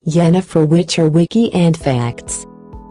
Yennefer, Witcher Wiki and Facts.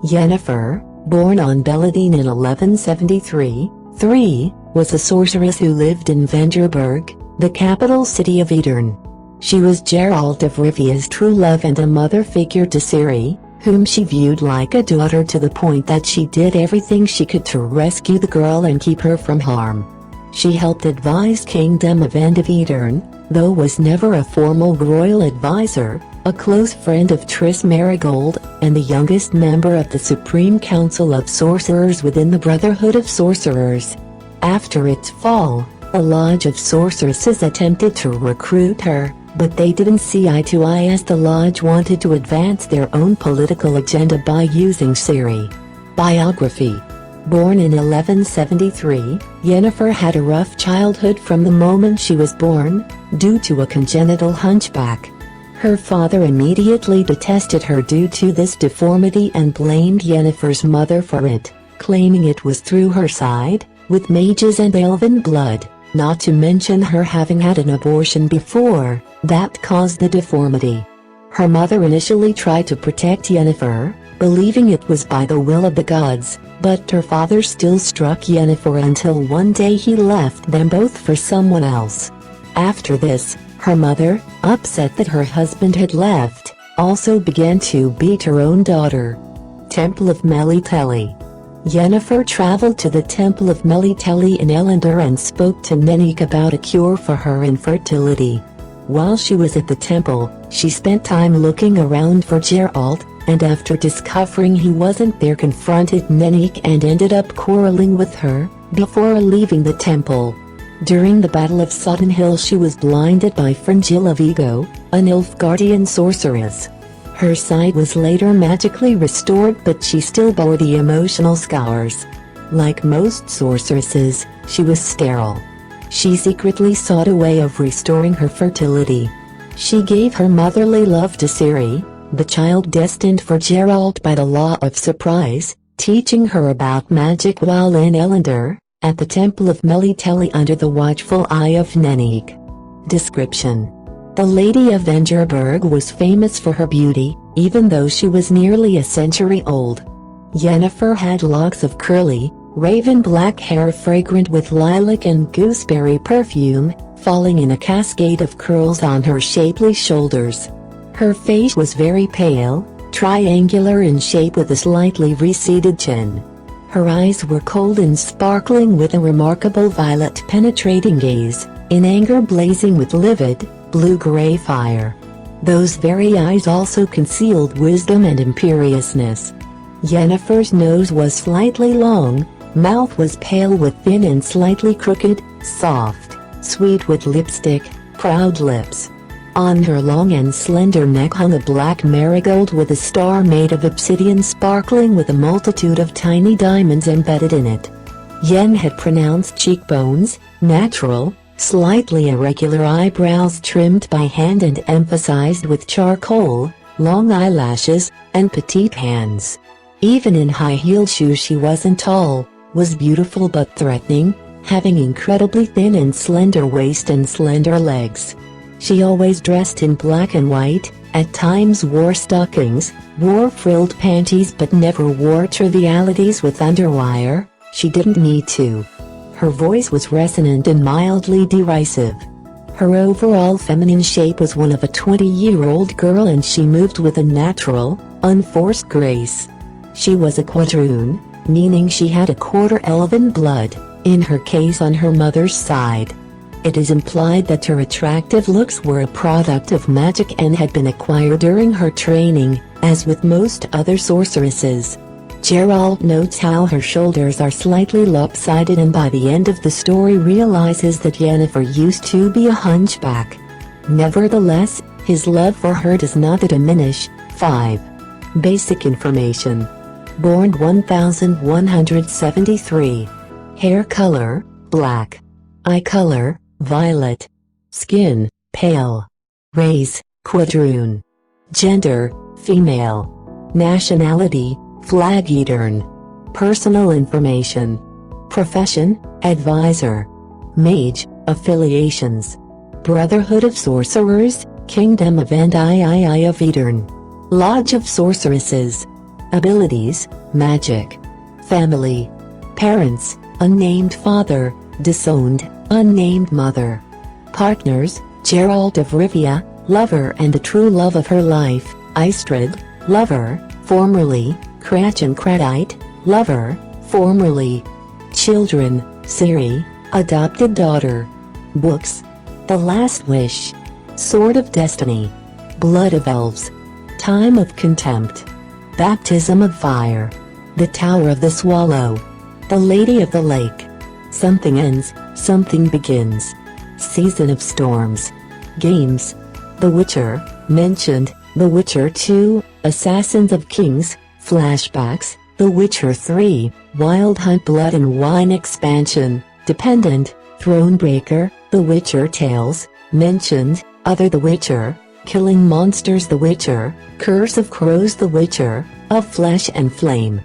Yennefer, born on Belleteyn in 1173, was a sorceress who lived in Vengerberg, the capital city of Aedirn. She was Geralt of Rivia's true love and a mother figure to Ciri, whom she viewed like a daughter, to the point that she did everything she could to rescue the girl and keep her from harm. She helped advise King Demavend of Aedirn, though was never a formal royal advisor, a close friend of Triss Merigold, and the youngest member of the Supreme Council of Sorcerers within the Brotherhood of Sorcerers. After its fall, a Lodge of Sorceresses attempted to recruit her, but they didn't see eye to eye, as the Lodge wanted to advance their own political agenda by using Ciri. Biography. Born in 1173, Yennefer had a rough childhood from the moment she was born, due to a congenital hunchback. Her father immediately detested her due to this deformity and blamed Yennefer's mother for it, claiming it was through her side, with mages and elven blood, not to mention her having had an abortion before, that caused the deformity. Her mother initially tried to protect Yennefer, believing it was by the will of the gods, but her father still struck Yennefer until one day he left them both for someone else. After this, her mother, upset that her husband had left, also began to beat her own daughter. Temple of Belleteyn. Yennefer traveled to the Temple of Belleteyn in Elendor and spoke to Nenneck about a cure for her infertility. While she was at the temple, she spent time looking around for Geralt, and after discovering he wasn't there, confronted Nenneck and ended up quarreling with her, before leaving the temple. During the Battle of Sodden Hill, she was blinded by Fringilla Vigo, an Nilfgaardian sorceress. Her sight was later magically restored, but she still bore the emotional scars. Like most sorceresses, she was sterile. She secretly sought a way of restoring her fertility. She gave her motherly love to Ciri, the child destined for Geralt by the law of surprise, teaching her about magic while in Elendor, at the Temple of Belleteyn under the watchful eye of Nenneck. Description. The Lady of Vengerberg was famous for her beauty, even though she was nearly a century old. Yennefer had locks of curly, raven black hair fragrant with lilac and gooseberry perfume, falling in a cascade of curls on her shapely shoulders. Her face was very pale, triangular in shape with a slightly receded chin. Her eyes were cold and sparkling with a remarkable violet penetrating gaze, in anger blazing with livid, blue-gray fire. Those very eyes also concealed wisdom and imperiousness. Yennefer's nose was slightly long, mouth was pale with thin and slightly crooked, soft, sweet with lipstick, proud lips. On her long and slender neck hung a black marigold with a star made of obsidian sparkling with a multitude of tiny diamonds embedded in it. Yen had pronounced cheekbones, natural, slightly irregular eyebrows trimmed by hand and emphasized with charcoal, long eyelashes, and petite hands. Even in high-heeled shoes she wasn't tall, was beautiful but threatening, having incredibly thin and slender waist and slender legs. She always dressed in black and white, at times wore stockings, wore frilled panties, but never wore trivialities with underwire. She didn't need to. Her voice was resonant and mildly derisive. Her overall feminine shape was one of a 20-year-old girl, and she moved with a natural, unforced grace. She was a quadroon, meaning she had a quarter elven blood, in her case on her mother's side. It is implied that her attractive looks were a product of magic and had been acquired during her training, as with most other sorceresses. Geralt notes how her shoulders are slightly lopsided, and by the end of the story realizes that Yennefer used to be a hunchback. Nevertheless, his love for her does not diminish. 5. Basic information. Born 1173. Hair color, black. Eye color, violet. Skin, pale. Race, quadroon. Gender, female. Nationality, Flag Aedirn. Personal information. Profession, advisor. Mage, affiliations. Brotherhood of Sorcerers, King Demavend of Aedirn. Lodge of Sorceresses. Abilities: Magic. Family: Parents: unnamed father, disowned, unnamed mother. Partners: Geralt of Rivia, lover and the true love of her life; Istrid, lover, formerly, Cratch and Credite, lover, formerly. Children: Ciri, adopted daughter. Books: The Last Wish, Sword of Destiny, Blood of Elves, Time of Contempt, Baptism of Fire, The Tower of the Swallow, The Lady of the Lake, Something Ends, Something Begins, Season of Storms. Games: The Witcher, mentioned, The Witcher 2, Assassins of Kings, Flashbacks, The Witcher 3, Wild Hunt Blood and Wine expansion, dependent, Thronebreaker, The Witcher Tales, mentioned, Other The Witcher, Killing Monsters The Witcher, Curse of Crows The Witcher, Of Flesh and Flame.